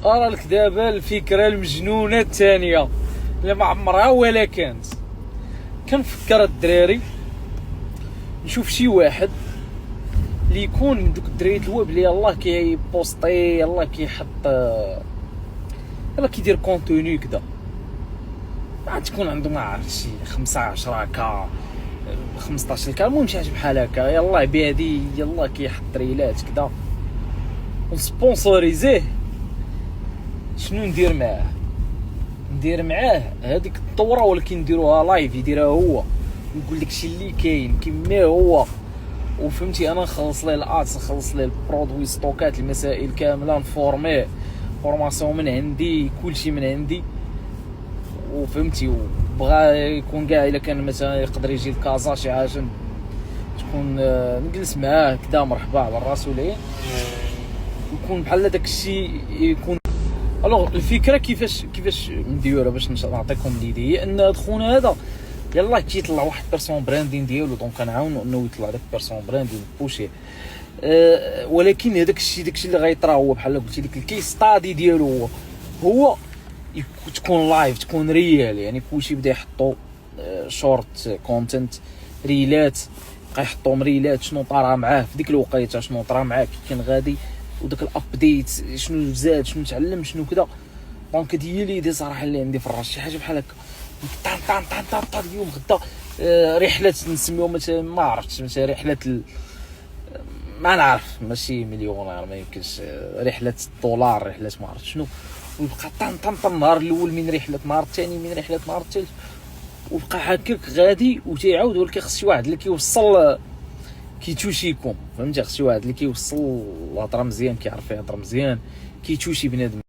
لك دابا الفكره المجنونه الثانيه اللي ما عمرها ولا كانت. كنفكر الدراري نشوف شي واحد اللي يكون من دوك الدراريات الواب اللي يلاه كيبوستي، يلاه كيحط، يلاه كيدير كونتوني كدا، ما تكون عنده ما عرفت شي 15 كا 15 كا، المهم شي حاجه بحال هكا، يلاه بهادي يلاه كيحط ريلات كدا ونسبونسوريزيه. شنو ندير معاه؟ ندير معاه هذيك الدوره ولكن نديروها لايف، يديرها هو نقول لك شي اللي كاين كيما هو، وفهمتي انا نخلص ليه الادس، نخلص ليه البرودوي، ستوكات، المسائل كامله، نفورميه فورماسيون من عندي، كلشي من عندي، وفهمتي وبغى يكون كاع الا كان مثلا يقدر يجي لكازا شي حاجه تكون نجلس معاه كدا مرحبا على الراس والعين، يكون بحال داك الشيء يكون. الوغ الفكره كيفاش نديروها باش نعطيكم ليدي، هي ان خونا هذا يلاه كيطلع واحد بيرسون براندين ديالو، دونك كنعاونو انه يطلع داك بيرسون براندين بوشي، ولكن هذاك الشيء اللي غيطرا هو بحال قلتي ديك الكيس ستادي ديالو هو تكون لايف، تكون ريال، يعني كلشي بدا يحطو شورت كونتنت، ريلات، بقى يحطوهم ريلات شنو طرا معاه في ديك الوقيته، شنو طرا معاه كي كان غادي، وداك الابديت شنو زاد، شنو تعلم، شنو كذا. دونك هادي هي ليدي صراحه اللي عندي في الراس، شي حاجه بحال هكا طان طان طان طان طان اليوم غدا رحله نسميوها مثلا ما عرفتش، مثلا رحله ما نعرف، ماشي مليونير ما يمكنش، رحله الدولار، رحله ما عرفت شنو، ويبقى طن طن طن النهار الاول من رحله، النهار الثاني من رحله، النهار الثالث، وبقى هكاك غادي وتيعاود. ولكن خص شي واحد اللي كيوصل كيتوشيكم، فهمتي، خص شي واحد اللي كيوصل الهضره مزيان، كيعرف يهضر مزيان، كيتوشي بنادم.